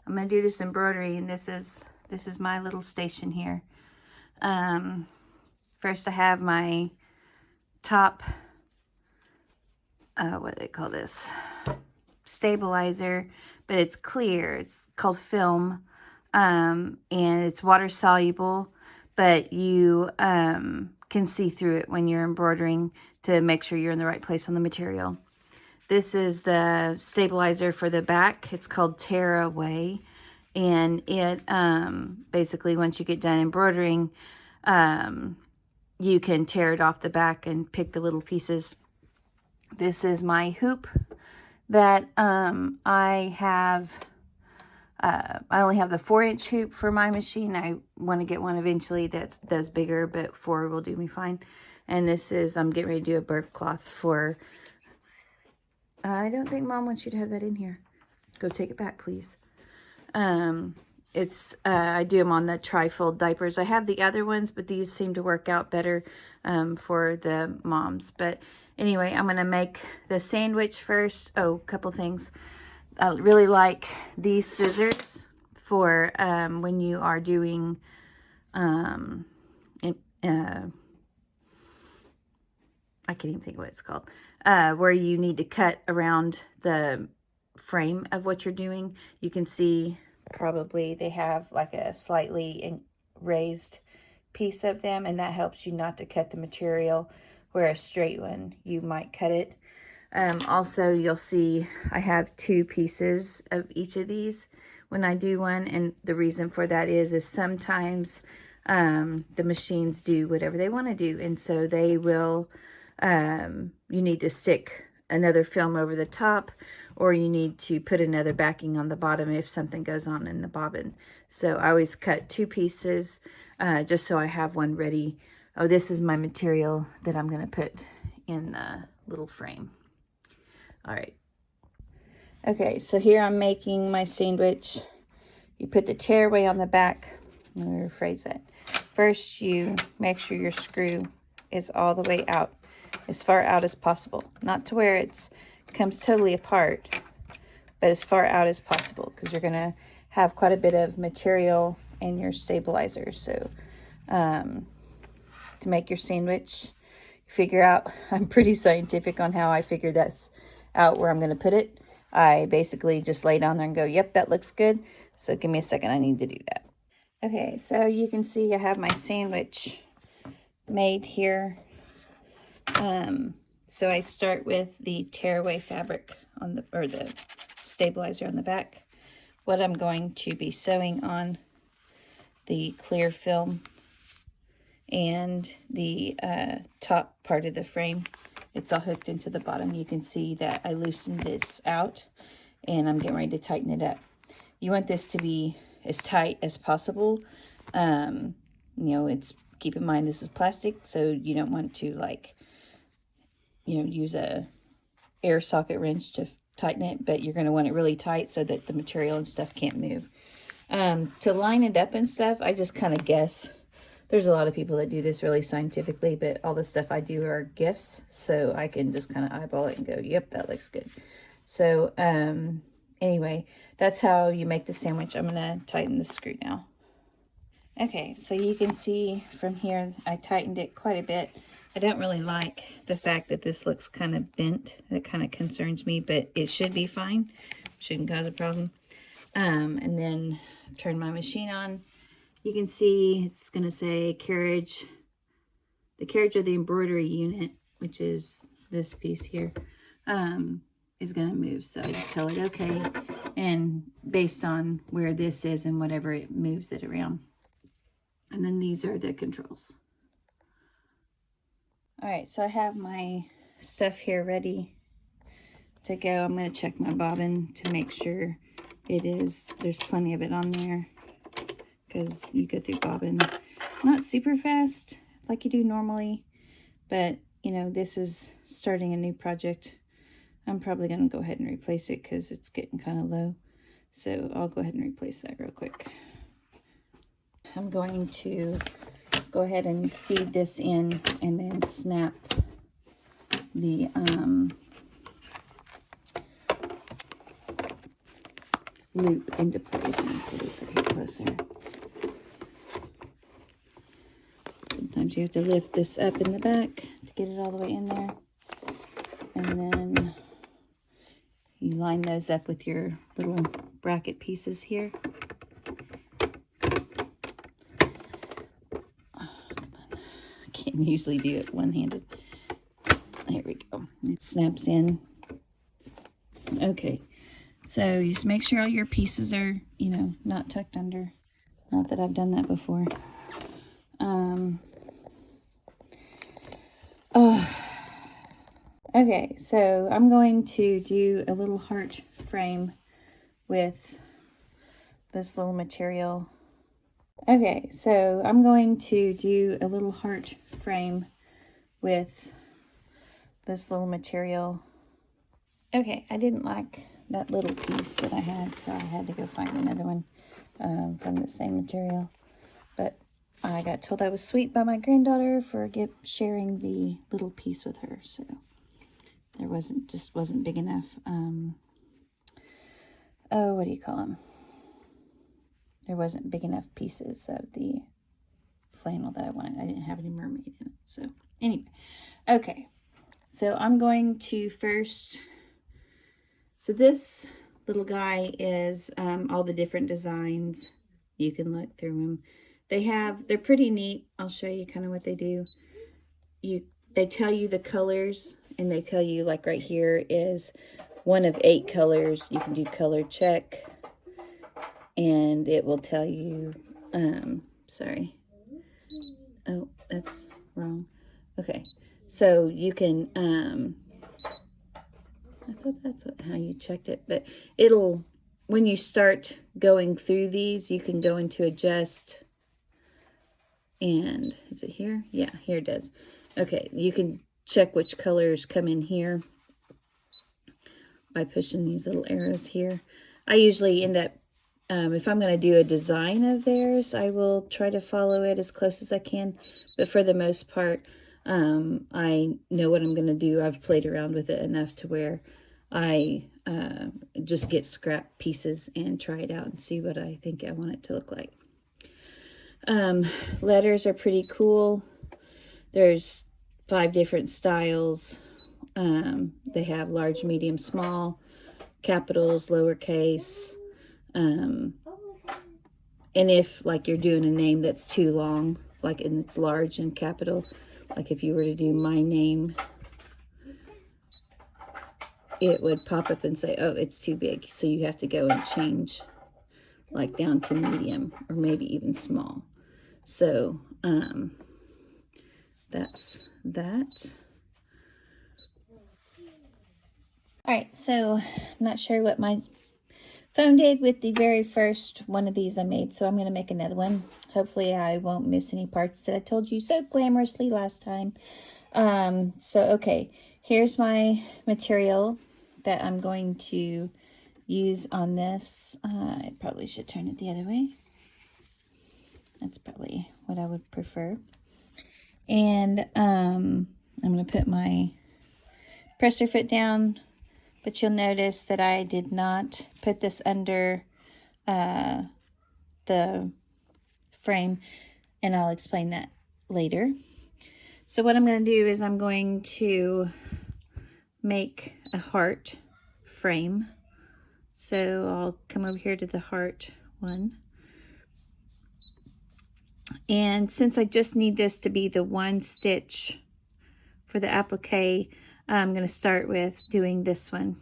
I'm going to do this embroidery, and this is my little station here. First I have my top, what do they call this? Stabilizer, but it's clear. It's called film, and it's water soluble, but you can see through it when you're embroidering to make sure you're in the right place on the material. This is the stabilizer for the back. It's called Tearaway, and it basically, once you get done embroidering, you can tear it off the back and pick the little pieces. This is my hoop that I have. I only have the 4-inch hoop for my machine. I want to get one eventually that does bigger, but 4 will do me fine. And this is, I'm getting ready to do a burp cloth for, I don't think Mom wants you to have that in here. Go take it back, please. I do them on the trifold diapers. I have the other ones, but these seem to work out better for the moms. But anyway, I'm going to make the sandwich first. Oh, a couple things. I really like these scissors for when you are doing I can't even think of what it's called, where you need to cut around the frame of what you're doing. You can see probably they have like a slightly raised piece of them, and that helps you not to cut the material where a straight one you might cut it. Also, you'll see I have 2 pieces of each of these when I do one, and the reason for that is sometimes the machines do whatever they want to do, and so they will you need to stick another film over the top, or you need to put another backing on the bottom if something goes on in the bobbin. So I always cut 2 pieces just so I have one ready. Oh, this is my material that I'm going to put in the little frame. All right. Okay, so here I'm making my sandwich. You put the tearaway on the back. Let me rephrase that. First, you make sure your screw is all the way out, as far out as possible. Not to where it comes totally apart, but as far out as possible, because you're going to have quite a bit of material in your stabilizer. So to make your sandwich, figure out, I'm pretty scientific on how I figure this out where I'm going to put it. I basically just lay down there and go, yep, that looks good. So give me a second, I need to do that. Okay, so you can see I have my sandwich made here. So I start with the tearaway fabric on the stabilizer on the back. What I'm going to be sewing on the clear film and the top part of the frame. It's all hooked into the bottom. You can see that I loosened this out, and I'm getting ready to tighten it up. You want this to be as tight as possible. You know, keep in mind this is plastic, so you don't want to use a air socket wrench to tighten it, but you're going to want it really tight so that the material and stuff can't move. To line it up and stuff, I just kind of guess. There's a lot of people that do this really scientifically, but all the stuff I do are gifts, so I can just kind of eyeball it and go, yep, that looks good. So anyway, that's how you make the sandwich. I'm going to tighten the screw now. Okay, so you can see from here, I tightened it quite a bit. I don't really like the fact that this looks kind of bent. That kind of concerns me, but it should be fine. Shouldn't cause a problem. And then turn my machine on. You can see it's going to say carriage. The carriage of the embroidery unit, which is this piece here, is going to move. So I just tell it okay. And based on where this is and whatever, it moves it around. And then these are the controls. All right, so I have my stuff here ready to go. I'm going to check my bobbin to make sure there's plenty of it on there, because you go through bobbin not super fast like you do normally, but you know, this is starting a new project. I'm probably going to go ahead and replace it because it's getting kind of low. So I'll go ahead and replace that real quick. I'm going to go ahead and feed this in and then snap the loop into place. Let me pull this up here closer. Sometimes you have to lift this up in the back to get it all the way in there. And then you line those up with your little bracket pieces here. Oh, come on. I can't usually do it one-handed. There we go. It snaps in. Okay. So you just make sure all your pieces are, you know, not tucked under. Not that I've done that before. Okay, so I'm going to do a little heart frame with this little material. Okay, so I'm going to do a little heart frame with this little material. Okay, I didn't like that little piece that I had, so I had to go find another one from the same material. But I got told I was sweet by my granddaughter for sharing the little piece with her, so there wasn't big enough. Oh, what do you call them? There wasn't big enough pieces of the flannel that I wanted. I didn't have any mermaid in it. So anyway, okay. So I'm going to first. So this little guy is all the different designs. You can look through them. They're pretty neat. I'll show you kind of what they do. They tell you the colors, and they tell you, like right here is one of 8 colors. You can do color check, and it will tell you, sorry. Oh, that's wrong. Okay, so you can, I thought that's how you checked it, but when you start going through these, you can go into adjust, and is it here? Yeah, here it does. Okay, you can check which colors come in here by pushing these little arrows here. I usually end up, if I'm going to do a design of theirs, I will try to follow it as close as I can. But for the most part, I know what I'm going to do. I've played around with it enough to where I just get scrap pieces and try it out and see what I think I want it to look like. Letters are pretty cool. There's 5 different styles. They have large, medium, small, capitals, lowercase. And if like you're doing a name that's too long, like and it's large and capital, like if you were to do my name, it would pop up and say, oh, it's too big. So you have to go and change like down to medium or maybe even small. So that's that. All right, so I'm not sure what my phone did with the very first one of these I made, so I'm going to make another one. Hopefully I won't miss any parts that I told you so glamorously last time. So okay, here's my material that I'm going to use on this. I probably should turn it the other way. That's probably what I would prefer. And I'm going to put my presser foot down, but you'll notice that I did not put this under the frame, and I'll explain that later. So what I'm going to do is I'm going to make a heart frame. So I'll come over here to the heart one. And since I just need this to be the one stitch for the applique, I'm going to start with doing this one.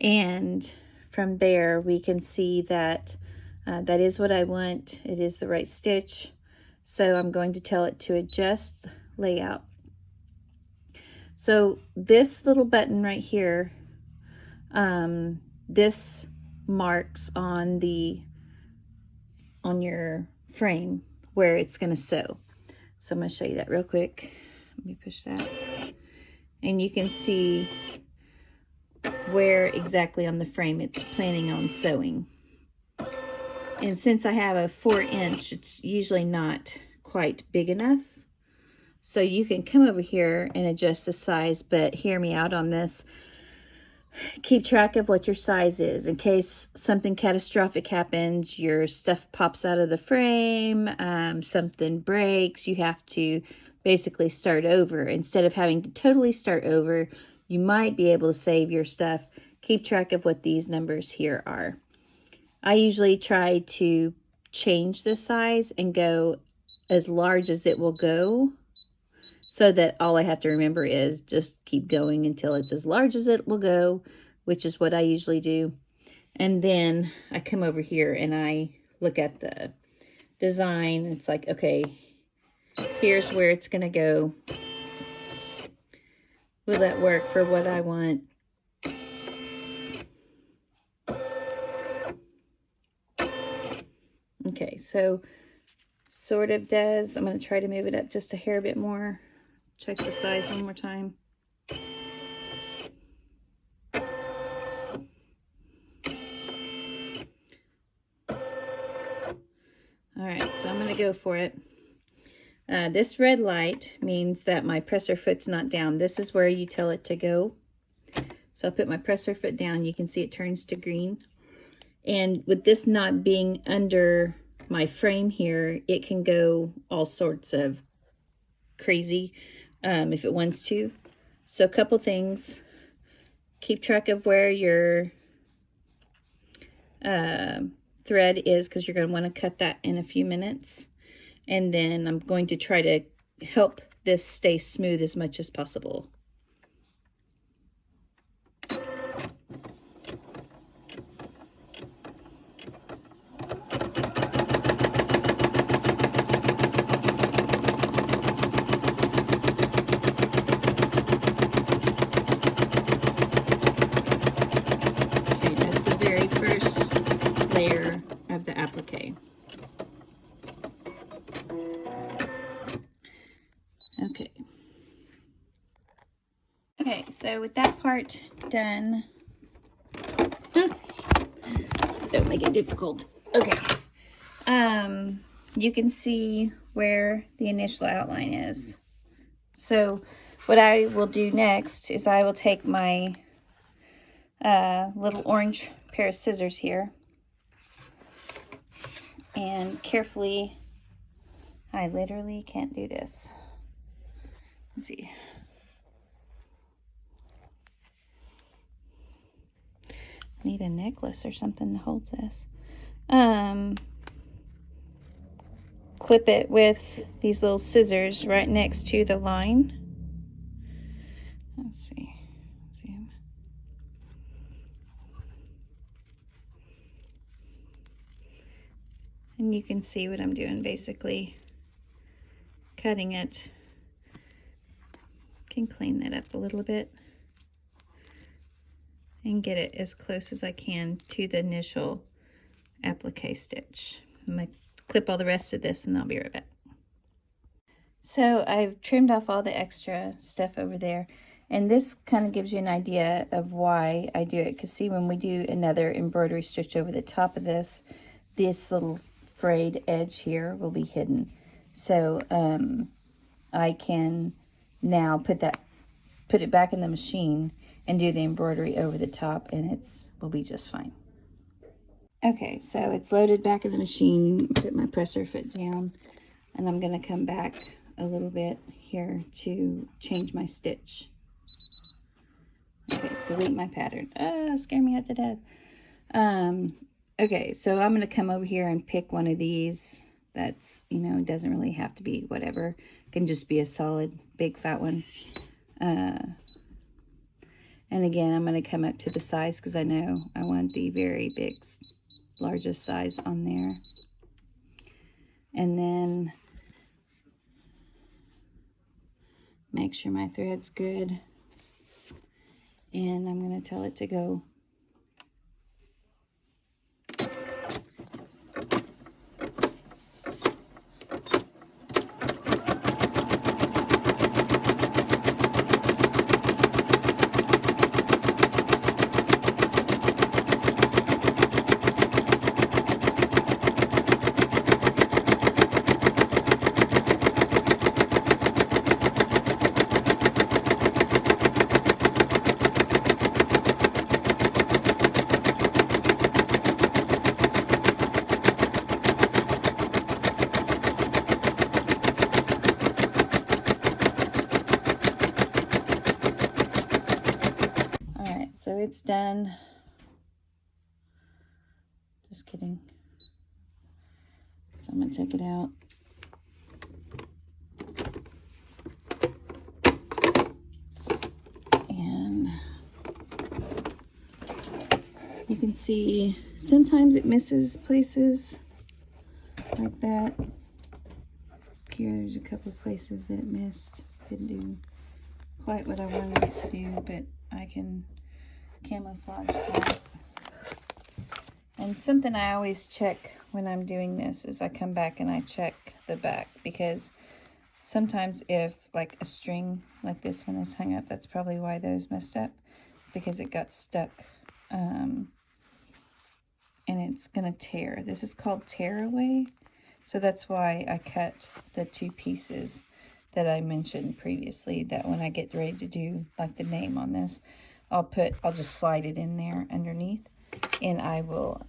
And from there we can see that that is what I want. It is the right stitch. So I'm going to tell it to adjust layout. So this little button right here, this marks on your frame where it's going to sew. So I'm going to show you that real quick. Let me push that. And you can see where exactly on the frame it's planning on sewing. And since I have a 4-inch, it's usually not quite big enough. So you can come over here and adjust the size, but hear me out on this. keep track of what your size is in case something catastrophic happens, your stuff pops out of the frame, something breaks, you have to basically start over. Instead of having to totally start over, you might be able to save your stuff. Keep track of what these numbers here are. I usually try to change the size and go as large as it will go, so that all I have to remember is just keep going until it's as large as it will go, which is what I usually do. And then I come over here and I look at the design. It's like, okay, here's where it's going to go. Will that work for what I want? Okay, so sort of does. I'm going to try to move it up just a hair bit more. Check the size one more time. All right, so I'm going to go for it. This red light means that my presser foot's not down. This is where you tell it to go. So I'll put my presser foot down. You can see it turns to green. And with this not being under my frame here, it can go all sorts of crazy if it wants to. So a couple things. Keep track of where your thread is, because you're going to want to cut that in a few minutes. And then I'm going to try to help this stay smooth as much as possible. Layer of the applique. Okay, so with that part done, don't make it difficult. Okay, you can see where the initial outline is. So what I will do next is I will take my little orange pair of scissors here and carefully, I literally can't do this. Let's see. I need a necklace or something that holds this. Clip it with these little scissors right next to the line. Let's see. Zoom. And you can see what I'm doing, basically cutting it. Can clean that up a little bit and get it as close as I can to the initial applique stitch. I'm going to clip all the rest of this and I'll be right back. So I've trimmed off all the extra stuff over there, and this kind of gives you an idea of why I do it, because see, when we do another embroidery stitch over the top of this little frayed edge here will be hidden. So I can now put it back in the machine and do the embroidery over the top, and will be just fine. Okay, so it's loaded back in the machine. Put my presser foot down, and I'm going to come back a little bit here to change my stitch. Okay, delete my pattern. Oh, scare me out to death. Okay, so I'm going to come over here and pick one of these that's, it doesn't really have to be whatever. It can just be a solid, big, fat one. And again, I'm going to come up to the size because I know I want the very big, largest size on there. And then make sure my thread's good. And I'm going to tell it to go. so it's done. Just kidding. So I'm going to take it out. And you can see sometimes it misses places like that. Here there's a couple of places that it missed. Didn't do quite what I wanted it to do, but I can camouflage that. And something I always check when I'm doing this is I come back and I check the back, because sometimes if like a string like this one is hung up, that's probably why those messed up, because it got stuck and it's gonna tear. This is called tear away, so that's why I cut the two pieces that I mentioned previously, that when I get ready to do like the name on this, I'll just slide it in there underneath, and I will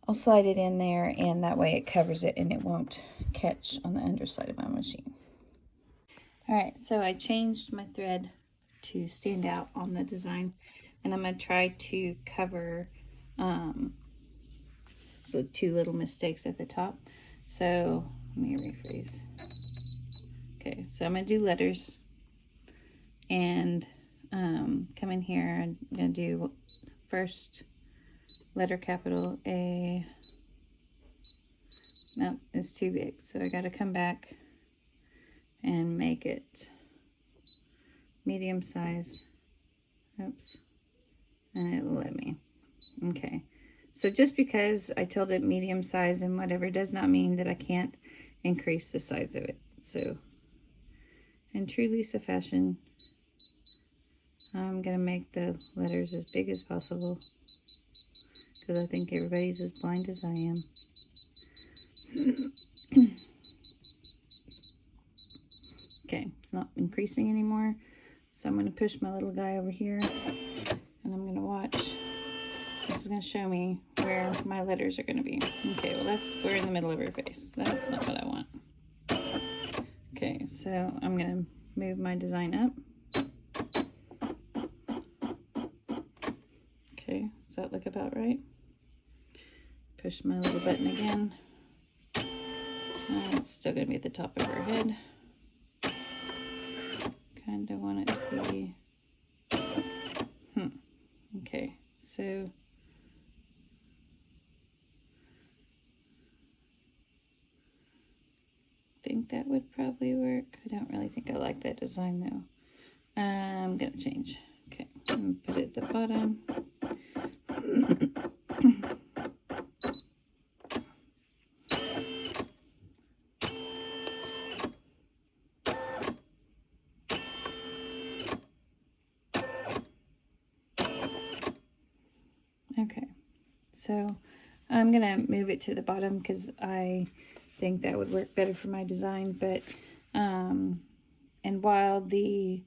I'll slide it in there, and that way it covers it and it won't catch on the underside of my machine. Alright, so I changed my thread to stand out on the design, and I'm going to try to cover the two little mistakes at the top. So let me rephrase. Okay, so I'm going to do letters, and come in here, I'm going to do first letter capital A. Nope, it's too big, so I got to come back and make it medium size. Oops, and it'll let me. Okay, so just because I told it medium size and whatever does not mean that I can't increase the size of it. So in true Lisa fashion, I'm gonna make the letters as big as possible, because I think everybody's as blind as I am. Okay, it's not increasing anymore, so I'm going to push my little guy over here, and I'm going to watch. This is going to show me where my letters are going to be. Okay, well that's square in the middle of her face. That's not what I want. Okay, so I'm going to move my design up. Okay, does that look about right? Push my little button again. It's still going to be at the top of her head. Kind of want it to be... Okay, so... I think that would probably work. I don't really think I like that design though. I'm going to change. Okay, and put it at the bottom. Okay, so I'm gonna move it to the bottom because I think that would work better for my design. But and while the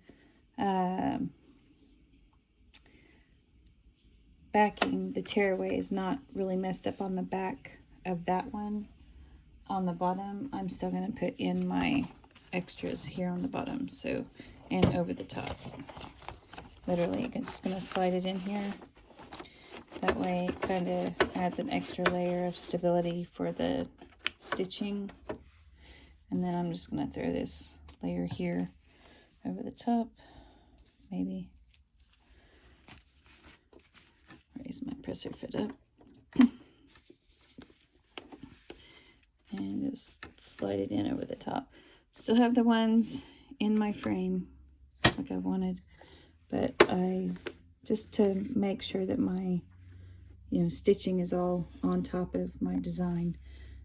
backing, the tearaway is not really messed up on the back of that one, on the bottom, I'm still gonna put in my extras here on the bottom, so, and over the top. Literally, I'm just gonna slide it in here. That way it kind of adds an extra layer of stability for the stitching. And then I'm just going to throw this layer here over the top, maybe. Raise my presser foot up. And just slide it in over the top. Still have the ones in my frame like I wanted, but I, just to make sure that my stitching is all on top of my design.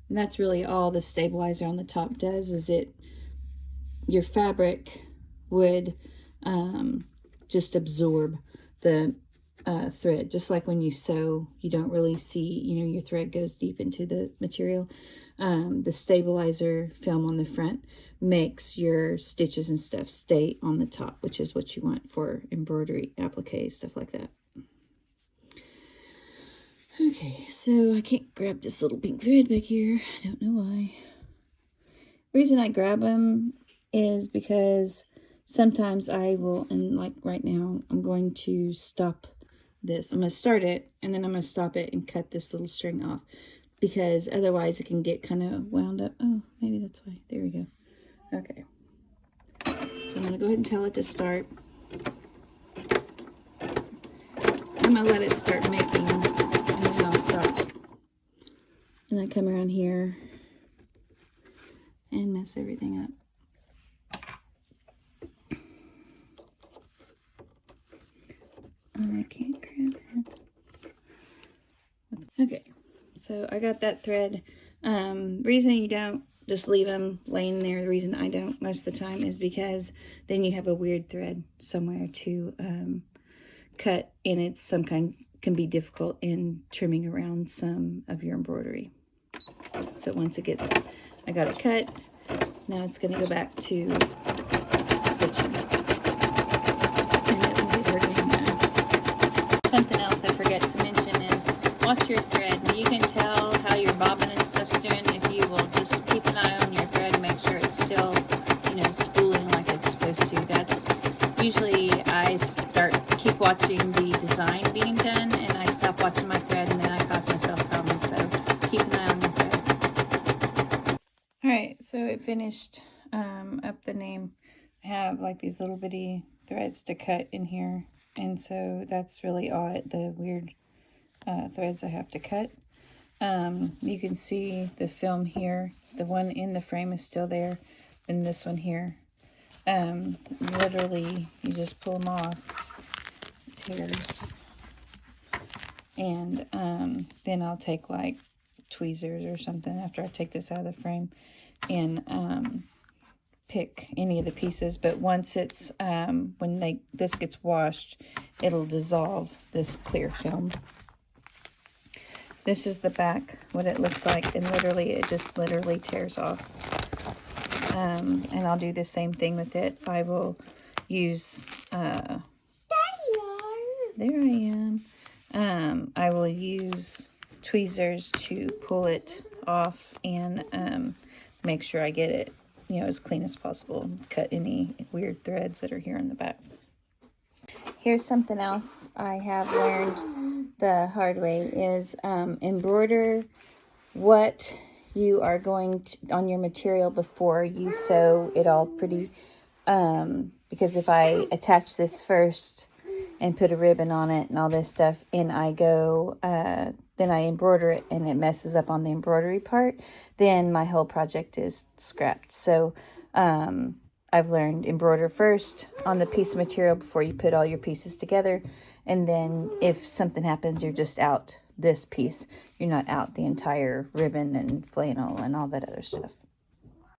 And that's really all the stabilizer on the top does, is your fabric would just absorb the thread. Just like when you sew, you don't really see, your thread goes deep into the material. The stabilizer film on the front makes your stitches and stuff stay on the top, which is what you want for embroidery, applique, stuff like that. Okay, so I can't grab this little pink thread back here. I don't know why. The reason I grab them is because sometimes I will, and like right now, I'm going to stop this. I'm going to start it, and then I'm going to stop it and cut this little string off, because otherwise it can get kind of wound up. Oh, maybe that's why. There we go. Okay. So I'm going to go ahead and tell it to start. I'm going to let it start making, and then I'll stop. And I come around here and mess everything up. I can't grab it. Okay, so I got that thread. Reason you don't just leave them laying there, the reason I don't most of the time, is because then you have a weird thread somewhere to cut, and it's sometimes can be difficult in trimming around some of your embroidery. So once it gets, I got it cut, now it's going to go back to stitching. And it will be hurting that. Something else I forget to mention is watch your thread. You can tell how your bobbin and stuff's doing if you will just keep an eye on your thread and make sure it's still, you know, spooling like it's supposed to. That's usually I keep watching the design being done, and I stop watching my thread, and then I cause myself problems. So keep an eye on your thread. Alright, so it finished up the name. I have like these little bitty threads to cut in here, and so that's really all the weird threads I have to cut. You can see the film here. The one in the frame is still there, and this one here. Literally, you just pull them off. It tears. And then I'll take like tweezers or something after I take this out of the frame and pick any of the pieces. But once it's when this gets washed, it'll dissolve this clear film. This is the back, what it looks like, and literally it just literally tears off. And I'll do the same thing with it. I will use there I am. I will use tweezers to pull it off and make sure I get it, you know, as clean as possible. Cut any weird threads that are here in the back. Here's something else I have learned the hard way is embroider what you are going to on your material before you sew it all pretty, because if I attach this first and put a ribbon on it and all this stuff, and I go then I embroider it and it messes up on the embroidery part, then my whole project is scrapped. So I've learned embroider first on the piece of material before you put all your pieces together, and then if something happens, you're just out this piece. You're not out the entire ribbon and flannel and all that other stuff.